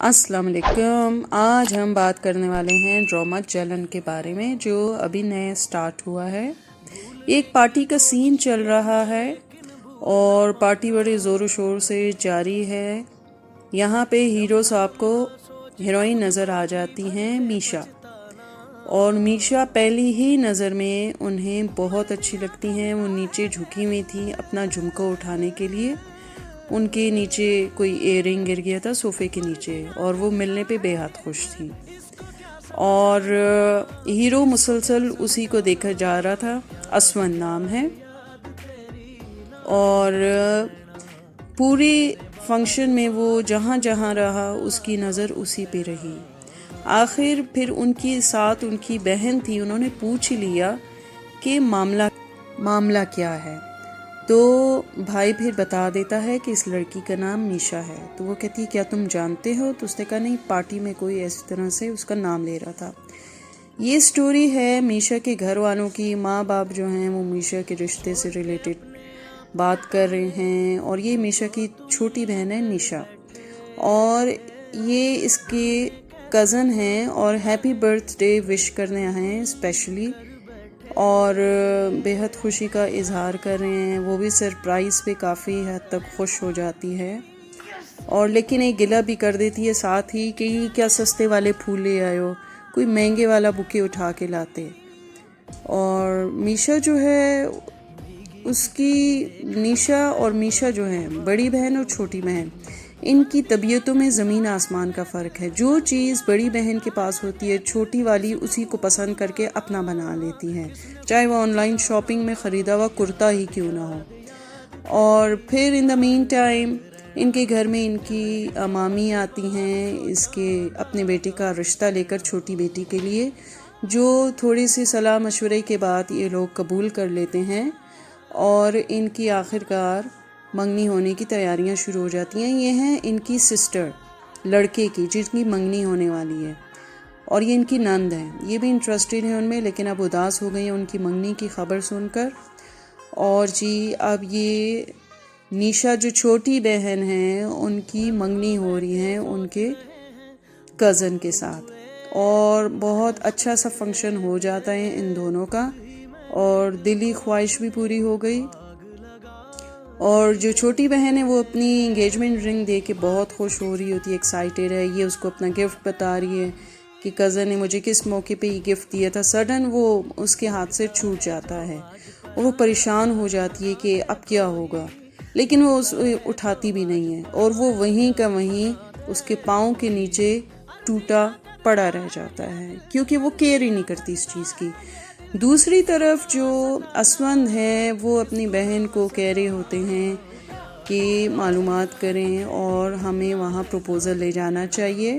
अस्सलाम वालेकुम। आज हम बात करने वाले हैं ड्रामा चलन के बारे में जो अभी नया स्टार्ट हुआ है। एक पार्टी का सीन चल रहा है और पार्टी बड़े ज़ोर शोर से जारी है। यहाँ पे हीरो साहब को हीरोइन नज़र आ जाती हैं मीशा, और मीशा पहली ही नज़र में उन्हें बहुत अच्छी लगती हैं। वो नीचे झुकी हुई थी अपना झुमका उठाने के लिए। उनके नीचे कोई इयररिंग गिर गया था सोफ़े के नीचे और वो मिलने पे बेहद खुश थी। और हीरो मुसलसल उसी को देखा जा रहा था। असवन नाम है। और पूरे फंक्शन में वो जहाँ जहाँ रहा उसकी नज़र उसी पे रही। आखिर फिर उनके साथ उनकी बहन थी, उन्होंने पूछ लिया कि मामला क्या है। तो भाई फिर बता देता है कि इस लड़की का नाम मीशा है। तो वो कहती है क्या तुम जानते हो? तो उसने कहा नहीं, पार्टी में कोई इस तरह से उसका नाम ले रहा था। ये स्टोरी है मीशा के घर वालों की। माँ बाप जो हैं वो मीशा के रिश्ते से रिलेटेड बात कर रहे हैं, और ये मीशा की छोटी बहन है निशा, और ये इसके कज़न हैं और हैप्पी बर्थडे विश करने आए हैं स्पेशली, और बेहद खुशी का इजहार कर रहे हैं। वो भी सरप्राइज़ पे काफ़ी हद तक खुश हो जाती है, और लेकिन एक गिला भी कर देती है साथ ही कि क्या सस्ते वाले फूल ले आए हो, कोई महंगे वाला बुके उठा के लाते। और मीशा जो है उसकी निशा और मीशा जो है बड़ी बहन और छोटी बहन, इनकी तबीयतों में ज़मीन आसमान का फ़र्क है। जो चीज़ बड़ी बहन के पास होती है छोटी वाली उसी को पसंद करके अपना बना लेती है, चाहे वह ऑनलाइन शॉपिंग में ख़रीदा हुआ कुर्ता ही क्यों ना हो। और फिर इन द मीन टाइम इनके घर में इनकी मामी आती हैं इसके अपने बेटे का रिश्ता लेकर छोटी बेटी के लिए, जो थोड़ी सी सलाह मशवरे के बाद ये लोग कबूल कर लेते हैं, और इनकी आखिरकार मंगनी होने की तैयारियां शुरू हो जाती हैं। ये हैं इनकी सिस्टर लड़के की जिनकी मंगनी होने वाली है, और ये इनकी नंद है। ये भी इंटरेस्टेड है उनमें, लेकिन अब उदास हो गई हैं उनकी मंगनी की खबर सुनकर। और जी अब ये निशा जो छोटी बहन है उनकी मंगनी हो रही है उनके कज़न के साथ, और बहुत अच्छा सा फंक्शन हो जाता है इन दोनों का, और दिली ख्वाहिश भी पूरी हो गई। और जो छोटी बहन है वो अपनी एंगेजमेंट रिंग दे के बहुत खुश हो रही होती है, एक्साइटेड है। ये उसको अपना गिफ्ट बता रही है कि कज़न ने मुझे किस मौके पे ये गिफ्ट दिया था। सडन वो उसके हाथ से छूट जाता है और वो परेशान हो जाती है कि अब क्या होगा, लेकिन वो उठाती भी नहीं है, और वो वहीं का वहीं उसके पाँव के नीचे टूटा पड़ा रह जाता है, क्योंकि वो केयर ही नहीं करती इस चीज़ की। दूसरी तरफ जो असवंद है वो अपनी बहन को कह रहे होते हैं कि मालूमात करें और हमें वहाँ प्रपोज़ल ले जाना चाहिए।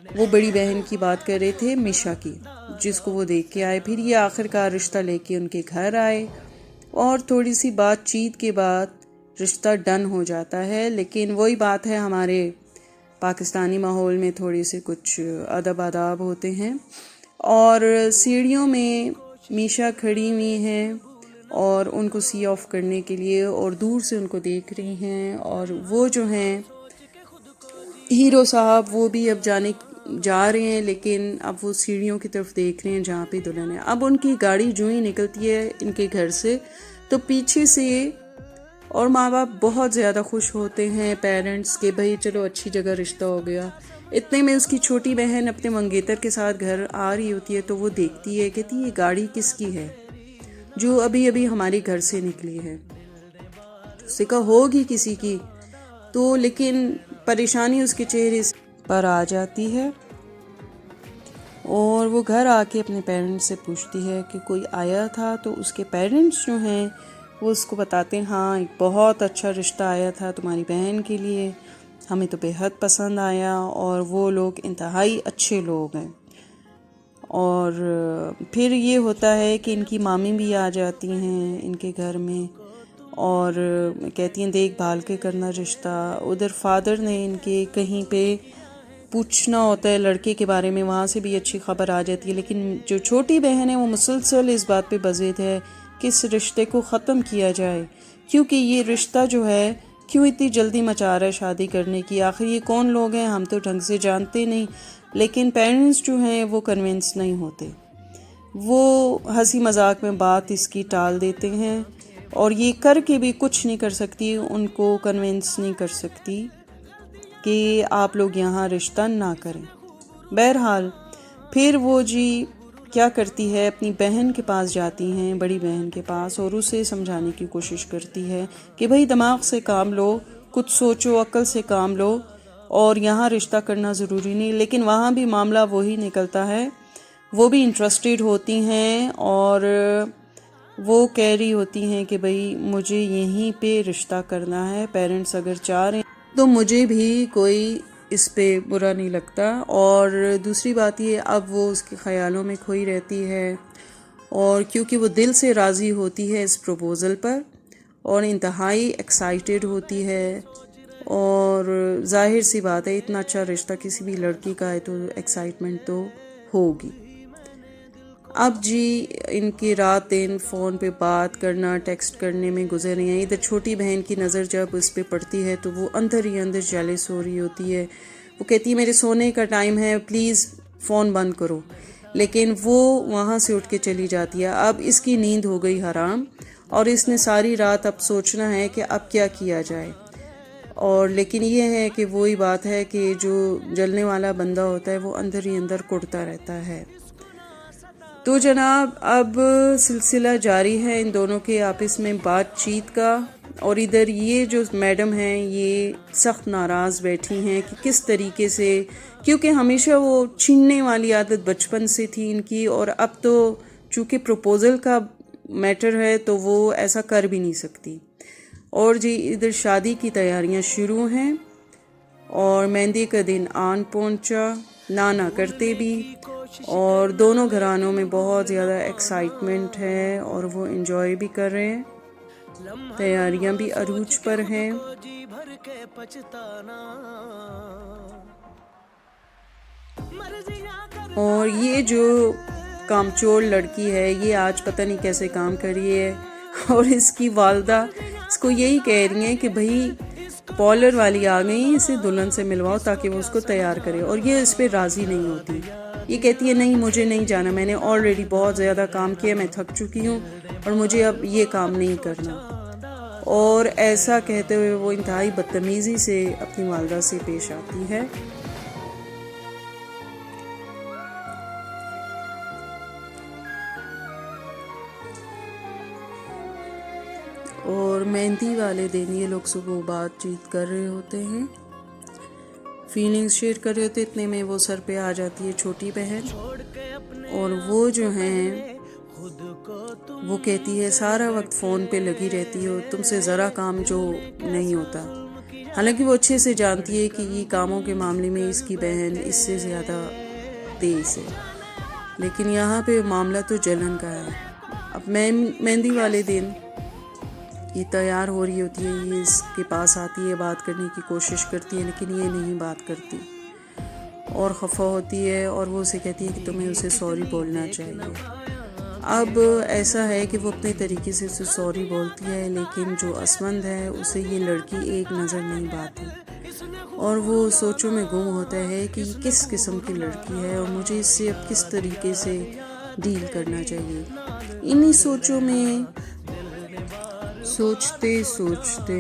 वो बड़ी बहन की बात कर रहे थे मीशा की, जिसको वो देख के आए। फिर ये आखिरकार रिश्ता लेके उनके घर आए, और थोड़ी सी बातचीत के बाद रिश्ता डन हो जाता है। लेकिन वही बात है, हमारे पाकिस्तानी माहौल में थोड़ी सी कुछ अदब आदाब होते हैं। और सीढ़ियों में मीशा खड़ी हुई हैं और उनको सी ऑफ करने के लिए, और दूर से उनको देख रही हैं। और वो जो हैं हीरो साहब वो भी अब जा रहे हैं, लेकिन अब वो सीढ़ियों की तरफ देख रहे हैं जहाँ पे दुल्हन है। अब उनकी गाड़ी जो ही निकलती है इनके घर से, तो पीछे से और माँ बाप बहुत ज़्यादा खुश होते हैं, पेरेंट्स के, भाई चलो अच्छी जगह रिश्ता हो गया। इतने में उसकी छोटी बहन अपने मंगेतर के साथ घर आ रही होती है, तो वो देखती है, कहती ये गाड़ी किसकी है जो अभी अभी हमारे घर से निकली है। उससे कहा होगी किसी की, तो लेकिन परेशानी उसके चेहरे पर आ जाती है, और वो घर आके अपने पेरेंट्स से पूछती है कि कोई आया था। तो उसके पेरेंट्स जो हैं वो उसको बताते हैं हाँ एक बहुत अच्छा रिश्ता आया था तुम्हारी बहन के लिए, हमें तो बेहद पसंद आया, और वो लोग इंतहाई अच्छे लोग हैं। और फिर ये होता है कि इनकी मामी भी आ जाती हैं इनके घर में, और कहती हैं देखभाल के करना रिश्ता। उधर फादर ने इनके कहीं पे पूछना होता है लड़के के बारे में, वहाँ से भी अच्छी खबर आ जाती है। लेकिन जो छोटी बहन है वो मुसलसल इस बात पे बज़िद है कि इस रिश्ते को ख़त्म किया जाए, क्योंकि ये रिश्ता जो है क्यों इतनी जल्दी मचा रहा है शादी करने की, आखिर ये कौन लोग हैं, हम तो ढंग से जानते नहीं। लेकिन पेरेंट्स जो हैं वो कन्विंस नहीं होते, वो हंसी मजाक में बात इसकी टाल देते हैं और ये करके भी कुछ नहीं कर सकती, उनको कन्विंस नहीं कर सकती कि आप लोग यहाँ रिश्ता ना करें। बहरहाल फिर वो जी क्या करती है, अपनी बहन के पास जाती हैं, बड़ी बहन के पास, और उसे समझाने की कोशिश करती है कि भाई दिमाग से काम लो, कुछ सोचो, अक्ल से काम लो, और यहाँ रिश्ता करना ज़रूरी नहीं। लेकिन वहाँ भी मामला वही निकलता है, वो भी इंटरेस्टेड होती हैं और वो कह रही होती हैं कि भाई मुझे यहीं पे रिश्ता करना है, पेरेंट्स अगर चाह रहे हैं तो मुझे भी कोई इस पे बुरा नहीं लगता। और दूसरी बात ये, अब वो उसके ख़यालों में खोई रहती है, और क्योंकि वो दिल से राज़ी होती है इस प्रपोज़ल पर और इंतहाई एक्साइटेड होती है, और जाहिर सी बात है इतना अच्छा रिश्ता किसी भी लड़की का है तो एक्साइटमेंट तो होगी। अब जी इनकी रात दिन फ़ोन पे बात करना, टेक्स्ट करने में गुजर रही हैं। इधर छोटी बहन की नज़र जब उस पर पड़ती है तो वो अंदर ही अंदर जेलस हो रही होती है। वो कहती है मेरे सोने का टाइम है, प्लीज़ फ़ोन बंद करो, लेकिन वो वहाँ से उठ के चली जाती है। अब इसकी नींद हो गई हराम और इसने सारी रात अब सोचना है कि अब क्या किया जाए। और लेकिन ये है कि वही बात है कि जो जलने वाला बंदा होता है वो अंदर ही अंदर कुढ़ता रहता है। तो जनाब अब सिलसिला जारी है इन दोनों के आपस में बातचीत का, और इधर ये जो मैडम हैं ये सख्त नाराज़ बैठी हैं कि किस तरीके से, क्योंकि हमेशा वो छीनने वाली आदत बचपन से थी इनकी, और अब तो चूँकि प्रपोज़ल का मैटर है तो वो ऐसा कर भी नहीं सकती। और जी इधर शादी की तैयारियां शुरू हैं और मेहंदी का दिन आन पहुंचा, नाना करते भी, और दोनों घरानों में बहुत ज़्यादा एक्साइटमेंट है और वो एंजॉय भी कर रहे हैं, तैयारियां भी अरूज पर हैं। और ये जो कामचोर लड़की है ये आज पता नहीं कैसे काम कर रही है, और इसकी वालदा इसको यही कह रही हैं कि भाई पॉलर वाली आ गई, इसे दुल्हन से मिलवाओ ताकि वो उसको तैयार करे, और ये इस पर राज़ी नहीं होती। ये कहती है नहीं मुझे नहीं जाना, मैंने ऑलरेडी बहुत ज़्यादा काम किया, मैं थक चुकी हूँ और मुझे अब ये काम नहीं करना। और ऐसा कहते हुए वो इंतहाई बदतमीज़ी से अपनी वालदा से पेश आती है। और मेहंदी वाले दिन ये लोग सुबह बातचीत कर रहे होते हैं, फीलिंग्स शेयर कर रहे होते, इतने में वो सर पे आ जाती है छोटी बहन, और वो जो हैं वो कहती है सारा वक्त फ़ोन पे लगी रहती हो, तुमसे ज़रा काम जो नहीं होता। हालांकि वो अच्छे से जानती है कि ये कामों के मामले में इसकी बहन इससे ज़्यादा तेज़ है, लेकिन यहाँ पे मामला तो जलन का है। अब मेहंदी वाले दिन ये तैयार हो रही होती है, ये इसके पास आती है, बात करने की कोशिश करती है, लेकिन ये नहीं बात करती और खफा होती है, और वो उसे कहती है कि तुम्हें उसे सॉरी बोलना चाहिए। अब ऐसा है कि वो अपने तरीके से उसे सॉरी बोलती है, लेकिन जो असमंद है उसे ये लड़की एक नज़र नहीं पाती और वो सोचों में गुम होता है कि ये किस किस्म की लड़की है और मुझे इससे अब किस तरीके से डील करना चाहिए। इन्हीं सोचों में सोचते सोचते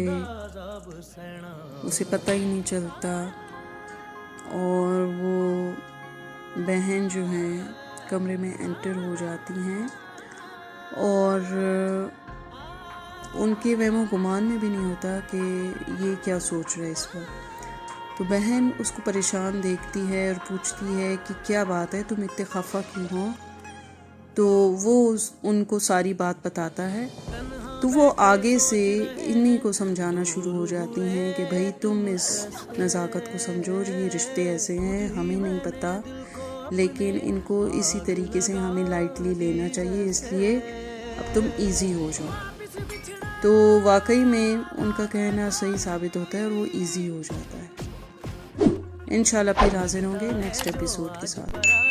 उसे पता ही नहीं चलता, और वो बहन जो है कमरे में एंटर हो जाती हैं और उनके वहमो गुमान में भी नहीं होता कि ये क्या सोच रहा है इस वक्त। तो बहन उसको परेशान देखती है और पूछती है कि क्या बात है, तुम इतने खफा क्यों हो। तो वो उनको सारी बात बताता है। तो वो आगे से इन्हीं को समझाना शुरू हो जाती हैं कि भाई तुम इस नज़ाकत को समझो, ये रिश्ते ऐसे हैं, हमें नहीं पता, लेकिन इनको इसी तरीके से हमें लाइटली लेना चाहिए, इसलिए अब तुम इजी हो जाओ। तो वाकई में उनका कहना सही साबित होता है और वो इजी हो जाता है। इंशाल्लाह फिर हाजिर होंगे नेक्स्ट एपिसोड के साथ।